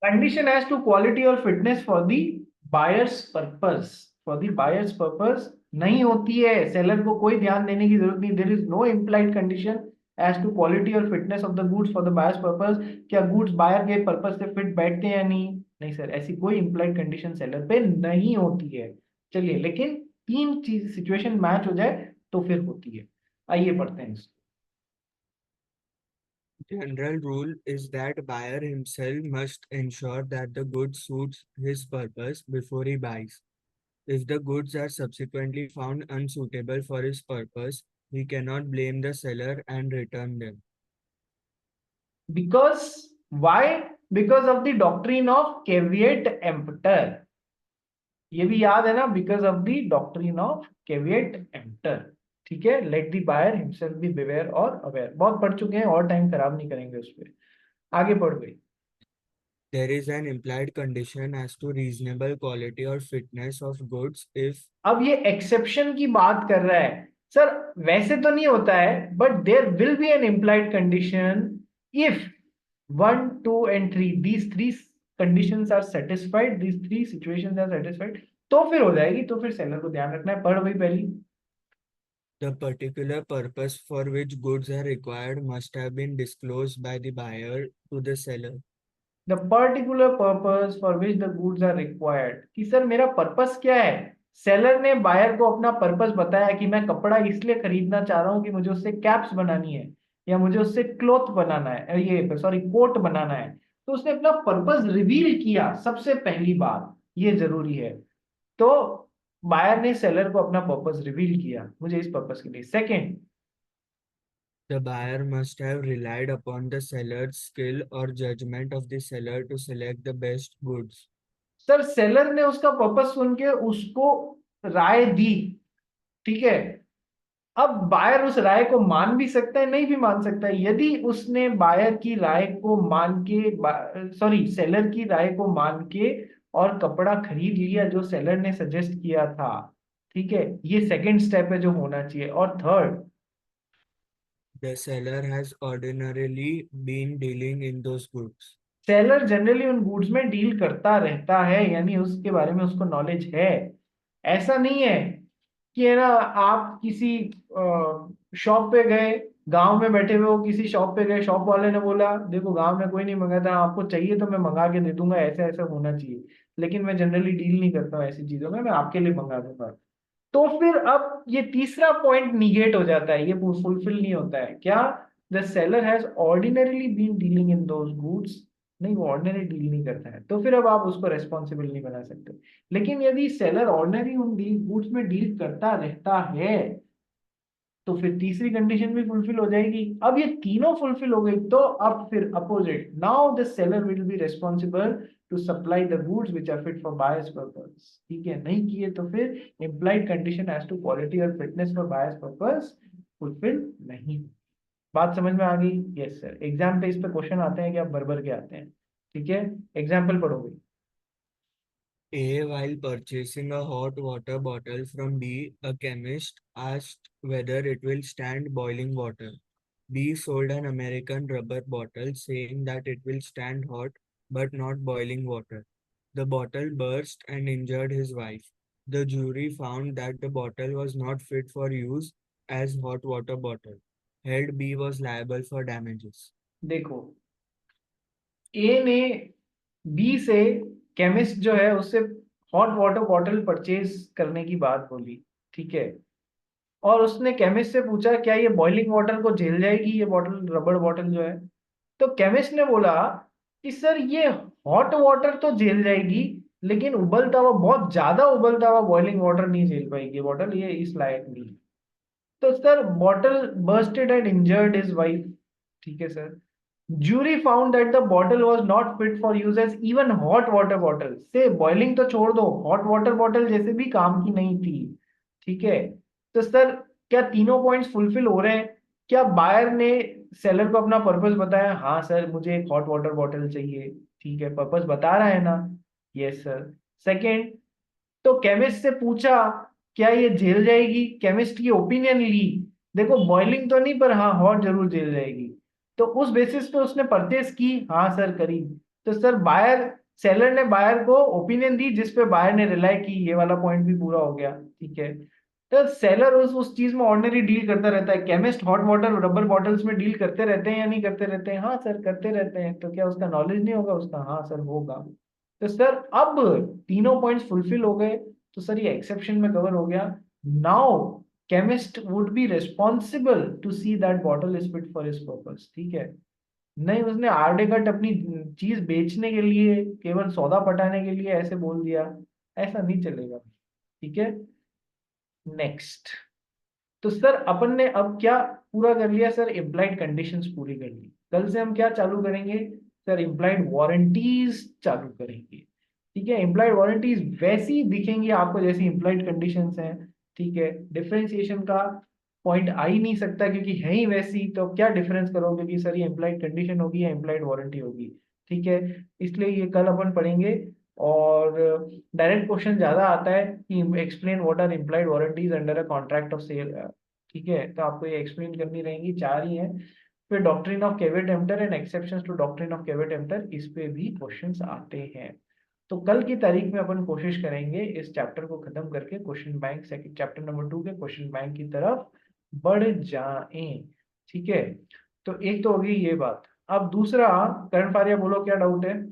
Condition as to quality और fitness for the buyers purpose, for the buyers purpose नहीं होती है, seller को कोई ध्यान देने की जरूरत नहीं। There is no implied condition as to quality और fitness of the goods for the buyer's purpose. क्या गुड्स बायर के पर्पस से फिट बैठते हैं या नहीं? नहीं सर, ऐसी कोई इम्प्लाइड कंडीशन सेलर पे नहीं होती है। चलिए, लेकिन तीन चीज सिचुएशन मैच हो जाए तो फिर होती है। आइए पढ़ते हैं इसको। General rule is that buyer himself must ensure that the goods suits his purpose before he buys. If the goods are subsequently found unsuitable for his purpose, he cannot blame the seller and return them. Because why? Because of the doctrine of caveat emptor। ये भी याद है ना, because of the doctrine of caveat emptor. ठीक है, let the buyer himself be beware और aware. बहुत पढ़ चुके हैं और टाइम खराब नहीं करेंगे उस पर। आगे बढ़ गई। There is an implied condition as to reasonable quality or fitness of goods if अब ये एक्सेप्शन की बात कर रहा है सर। वैसे तो नहीं होता है, but there will be an implied condition if 1, 2 and 3 these three conditions are satisfied, these three situations are satisfied, तो फिर हो जाएगी। तो फिर सेलर को ध्यान रखना है। पढ़ वही पहली। the particular purpose for which goods are required must have been disclosed by the buyer to the seller. The particular purpose for which the goods are required, कि सर मेरा पर्पस क्या है। सेलर ने बायर को अपना purpose बताया कि मैं कपड़ा इसलिए खरीदना चाह रहा हूँ कि मुझे उससे कैप्स बनानी है, या मुझे उससे क्लोथ बनाना है, ये सॉरी कोट बनाना है। तो उसने अपना पर्पस रिवील किया सबसे पहली बात, ये जरूरी है। तो बायर ने सेलर को अपना पर्पस रिवील किया, मुझे इस पर्पस के लिए। Second, The buyer must have relied upon the seller's skill or judgment of the seller to select the best goods. Sir seller ने उसका पर्पस सुन के उसको राय दी। ठीक है, अब बायर उस राय को मान भी सकता है, नहीं भी मान सकता है। यदि उसने बायर की राय को मान के, सॉरी सेलर की राय को मान के और कपड़ा खरीद लिया जो सेलर ने सजेस्ट किया था, ठीक है, ये सेकंड स्टेप है जो होना चाहिए। और third, The seller has ordinarily been dealing in those goods. Seller generally उन गुड्स में डील करता रहता है, यानी उसके बारे में उसको नॉलेज है। ऐसा नहीं है कि है ना, आप किसी शॉप पे गए, गांव में बैठे हुए हो, किसी शॉप पे गए, शॉप वाले ने बोला देखो गांव में कोई नहीं मंगाता, आपको चाहिए तो मैं मंगा के दे दूंगा, ऐसा ऐसा होना चाहिए, लेकिन मैं जनरली डील नहीं करता हूँ ऐसी चीजों में, मैं आपके लिए मंगा दूंगा। तो फिर अब ये तीसरा पॉइंट निगेट हो जाता है, ये फुलफिल नहीं होता है। क्या? The seller has ordinarily been dealing in those goods. नहीं, वो ऑर्डिनरी डील नहीं करता है, तो फिर अब आप उसको रेस्पॉन्सिबल नहीं बना सकते। लेकिन यदि सेलर ऑर्डिनरी उन गुड्स में डील करता रहता है, तो फिर तीसरी कंडीशन भी फुलफिल हो जाएगी। अब ये तीनों फुलफिल हो गई, तो अब फिर opposite, now the seller will be responsible to supply the goods which are fit for buyer's purpose. ठीक है, नहीं किए तो फिर implied condition as to quality और fitness for buyer's purpose fulfil नहीं। बात समझ में आ गई? Yes sir. एग्जाम पे इस पे क्वेश्चन आते हैं कि आप भर भर के आते हैं। ठीक है, एग्जाम्पल पढ़ोगे। A, while purchasing a hot water bottle from B, a chemist asked whether it will stand boiling water. B sold an American rubber bottle saying that it will stand hot but not boiling water. The bottle burst and injured his wife. The jury found that the bottle was not fit for use as hot water bottle. Held B was liable for damages. देखो, ए ने B से, chemist जो है उससे hot water bottle purchase करने की बात बोली। ठीक है, और उसने केमिस्ट से पूछा क्या ये बॉइलिंग वाटर को झेल जाएगी, ये बॉटल, रबड़ बॉटल जो है। तो केमिस्ट ने बोला कि सर ये हॉट वाटर तो झेल जाएगी, लेकिन उबलता हुआ, बहुत ज्यादा उबलता हुआ बॉइलिंग वाटर नहीं झेल पाएगी बॉटल, ये इस लायक नहीं। तो sir bottle bursted and injured his wife. ठीक है sir, jury found that the bottle was not fit for use as even hot water bottle, से बॉइलिंग तो छोड़ दो, हॉट वाटर बॉटल जैसे भी काम की नहीं थी। ठीक है, तो सर क्या तीनों पॉइंट्स फुलफिल हो रहे हैं? क्या बायर ने सेलर को अपना पर्पस बताया, हाँ सर मुझे एक हॉट वाटर बॉटल चाहिए, ठीक है, पर्पस बता रहा है ना? Yes sir. सेकंड, तो केमिस्ट से पूछा क्या ये झेल जाएगी, केमिस्ट की ओपिनियन ली, देखो बॉइलिंग तो नहीं पर हाँ हॉट जरूर झेल जाएगी। तो उस बेसिस पे उसने परचेस की, हाँ सर करी। तो सर बायर, सेलर ने बायर को ओपिनियन दी जिस पे बायर ने रिलाई की, ये वाला पॉइंट भी पूरा हो गया, ठीक है। तो सेलर उस चीज में ऑर्डिनरी डील करता रहता है। Chemist hot water rubber bottles में डील करते रहते हैं या नहीं करते रहते हैं? हाँ सर करते रहते हैं। तो क्या उसका नॉलेज नहीं होगा उसका? हाँ सर होगा। तो सर अब तीनों पॉइंट्स फुलफिल हो गए, तो सर ये एक्सेप्शन में कवर हो गया। Now chemist would be responsible to see that bottle is fit for his purpose, ठीक है। नहीं उसने आर्डेगट अपनी चीज बेचने के लिए, केवल सौदा पटाने के लिए ऐसे बोल दिया, ऐसा नहीं चलेगा, ठीक है। नेक्स्ट, तो सर अपन ने अब क्या पूरा कर लिया सर? इम्प्लाइड कंडीशंस पूरी कर ली। कल से हम क्या चालू करेंगे सर? इम्प्लाइड वारंटीज चालू करेंगे, ठीक है। इम्प्लाइड वारंटीज वैसी दिखेंगी आपको जैसी इम्प्लाइड कंडीशंस हैं, ठीक है। डिफरेंशिएशन का पॉइंट आ ही नहीं सकता क्योंकि है ही वैसी, तो क्या डिफरेंस करोगे कि सर ये इम्प्लाइड कंडीशन होगी या इम्प्लाइड वारंटी होगी, ठीक है। इसलिए ये कल अपन पढ़ेंगे। और डायरेक्ट क्वेश्चन ज्यादा आता है कि explain what are implied warranties under a contract of sale, ठीक है। तो आपको ये एक्सप्लेन करनी रहेंगी, चार ही हैं। फिर doctrine of caveat emptor and exceptions to doctrine of caveat emptor, इस पे भी क्वेश्चंस आते हैं। तो कल की तारीख में अपन कोशिश करेंगे इस चैप्टर को खत्म करके question bank second chapter number 2 के क्वेश्चन बैंक की तरफ बढ़ जाएं, ठीक है। तो एक तो होगी ये बात। अब दूसरा, करण फारिया बोलो क्या डाउट है?